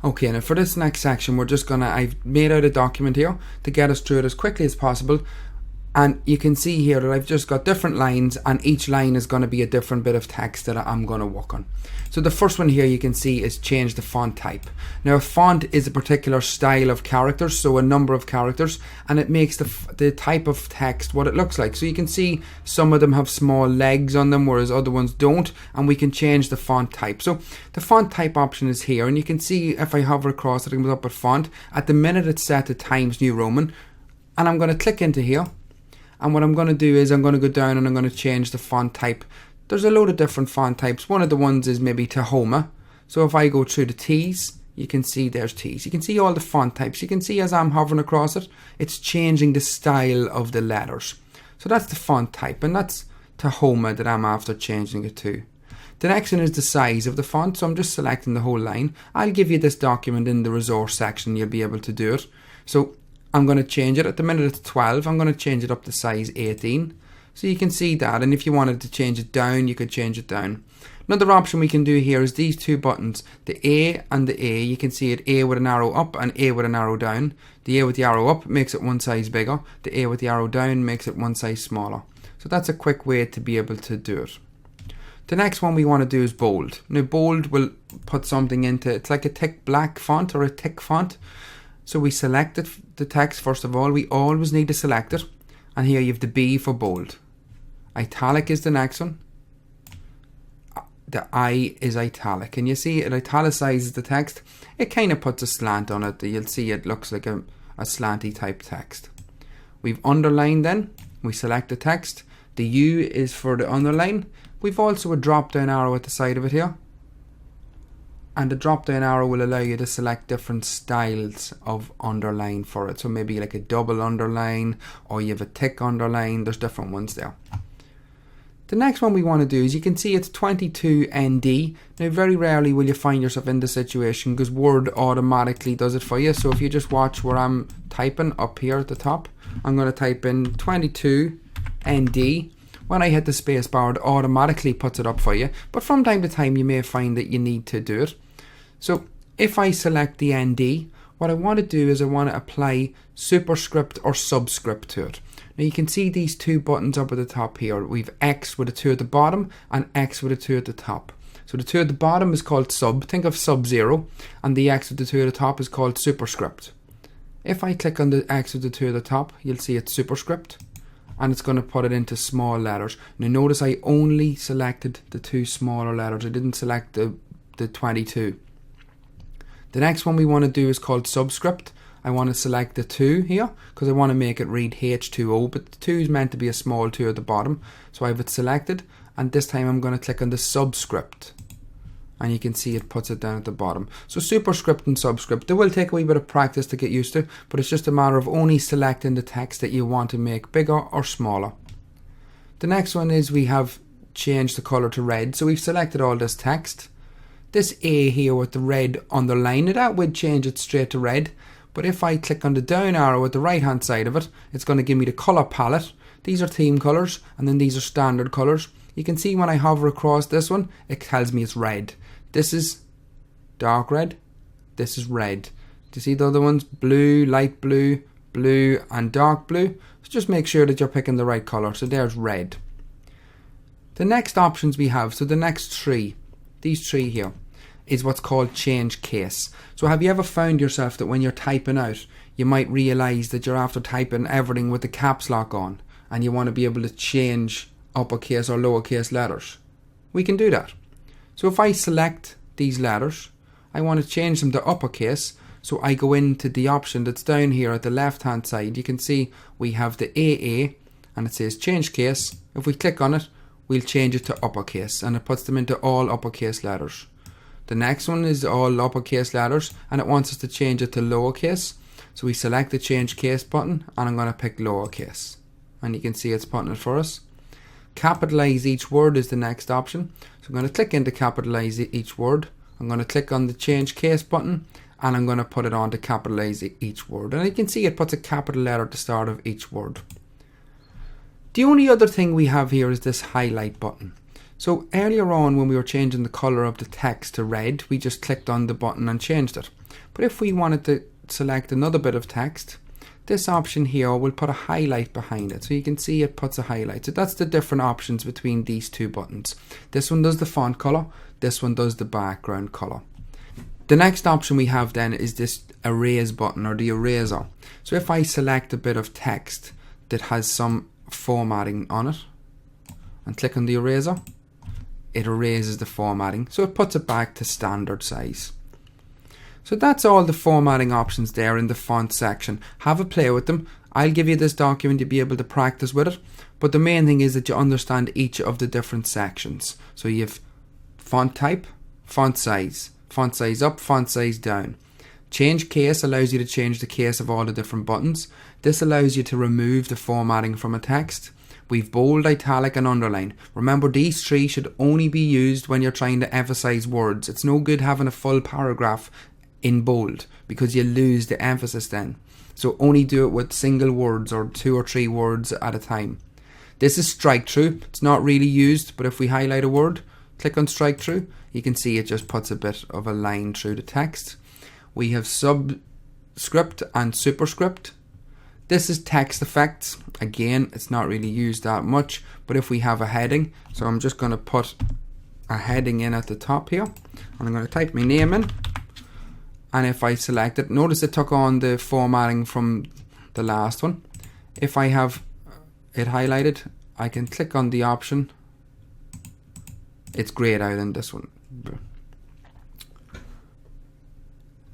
Okay, now for this next section, I've made out a document here to get us through it as quickly as possible. And you can see here that I've just got different lines, and each line is going to be a different bit of text that I'm going to work on. So the first one here you can see is change the font type. Now a font is a particular style of characters, so a number of characters, and it makes the type of text what it looks like. So you can see some of them have small legs on them, whereas other ones don't, and we can change the font type. So the font type option is here, and you can see if I hover across it, it comes up with font. At the minute it's set to Times New Roman, and I'm going to click into here. And what I'm going to do is I'm going to go down and I'm going to change the font type. There's a load of different font types. One of the ones is maybe Tahoma. So if I go through the T's, you can see there's T's. You can see all the font types. You can see as I'm hovering across it, it's changing the style of the letters. So that's the font type, and that's Tahoma that I'm after changing it to. The next one is the size of the font. So I'm just selecting the whole line. I'll give you this document in the resource section. You'll be able to do it. So I'm going to change it. At the minute it's 12. I'm going to change it up to size 18. So you can see that, and if you wanted to change it down, you could change it down. Another option we can do here is these two buttons, the A and the A. You can see it A with an arrow up and A with an arrow down. The A with the arrow up makes it one size bigger. The A with the arrow down makes it one size smaller. So that's a quick way to be able to do it. The next one we want to do is bold. Now bold will put something into, it's like a thick black font or a thick font. So we select the text first of all. We always need to select it. And here you have the B for bold. Italic is the next one. The I is italic. And you see it italicizes the text. It kind of puts a slant on it. You'll see it looks like a slanty type text. We've underlined then. We select the text. The U is for the underline. We've also a drop down arrow at the side of it here. And the drop down arrow will allow you to select different styles of underline for it. So maybe like a double underline, or you have a thick underline. There's different ones there. The next one we want to do is, you can see it's 22ND. Now very rarely will you find yourself in this situation because Word automatically does it for you. So if you just watch where I'm typing up here at the top, I'm going to type in 22ND. When I hit the space bar, it automatically puts it up for you. But from time to time you may find that you need to do it. So if I select the ND, what I want to do is I want to apply Superscript or Subscript to it. Now you can see these two buttons up at the top here. We've X with a 2 at the bottom and X with a 2 at the top. So the 2 at the bottom is called Sub. Think of Sub-Zero. And the X with the 2 at the top is called Superscript. If I click on the X with the 2 at the top, you'll see it's Superscript. And it's going to put it into small letters. Now notice I only selected the two smaller letters. I didn't select the 22. The next one we want to do is called Subscript. I want to select the 2 here because I want to make it read H2O, but the 2 is meant to be a small 2 at the bottom. So I have it selected, and this time I'm going to click on the Subscript. And you can see it puts it down at the bottom. So Superscript and Subscript, they will take a wee bit of practice to get used to, but it's just a matter of only selecting the text that you want to make bigger or smaller. The next one is we have changed the color to red. So we've selected all this text. This A here with the red underline, that would change it straight to red. But if I click on the down arrow at the right hand side of it, it's going to give me the color palette. These are theme colors, and then these are standard colors. You can see when I hover across this one, it tells me it's red. This is dark red. This is red. Do you see the other ones? Blue, light blue, blue, and dark blue. So just make sure that you're picking the right color. So there's red. The next options we have, so the next three, these three here, is what's called change case. So have you ever found yourself that when you're typing out, you might realize that you're after typing everything with the caps lock on, and you want to be able to change uppercase or lowercase letters? We can do that. So if I select these letters, I want to change them to uppercase. So I go into the option that's down here at the left hand side. You can see we have the AA and it says change case. If we click on it, we'll change it to uppercase, and it puts them into all uppercase letters. The next one is all uppercase letters, and it wants us to change it to lowercase. So we select the change case button, and I'm going to pick lowercase. And you can see it's putting it for us. Capitalize each word is the next option. So I'm going to click into capitalize each word. I'm going to click on the change case button, and I'm going to put it on to capitalize each word. And you can see it puts a capital letter at the start of each word. The only other thing we have here is this highlight button. So earlier on when we were changing the colour of the text to red, we just clicked on the button and changed it. But if we wanted to select another bit of text, this option here will put a highlight behind it. So you can see it puts a highlight. So that's the different options between these two buttons. This one does the font colour, this one does the background colour. The next option we have then is this erase button, or the eraser. So if I select a bit of text that has some formatting on it and click on the eraser, it erases the formatting, so it puts it back to standard size. So that's all the formatting options there in the font section. Have a play with them. I'll give you this document to be able to practice with it, but the main thing is that you understand each of the different sections. So you have font type, font size up, font size down. Change case allows you to change the case of all the different buttons. This allows you to remove the formatting from a text. We've bold, italic and underline. Remember, these three should only be used when you're trying to emphasize words. It's no good having a full paragraph in bold because you lose the emphasis then. So only do it with single words or 2 or 3 words at a time. This is strike through. It's not really used, but if we highlight a word, click on strike through, you can see it just puts a bit of a line through the text. We have Subscript and Superscript. This is text effects. Again, it's not really used that much, but if we have a heading, so I'm just going to put a heading in at the top here, and I'm going to type my name in, and if I select it, notice it took on the formatting from the last one. If I have it highlighted, I can click on the option. It's grayed out in this one.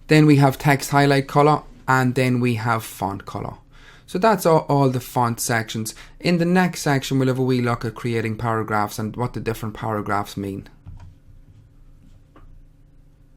Then we have text highlight color, and then we have font color. So that's all the font sections. In the next section, we'll have a wee look at creating paragraphs and what the different paragraphs mean.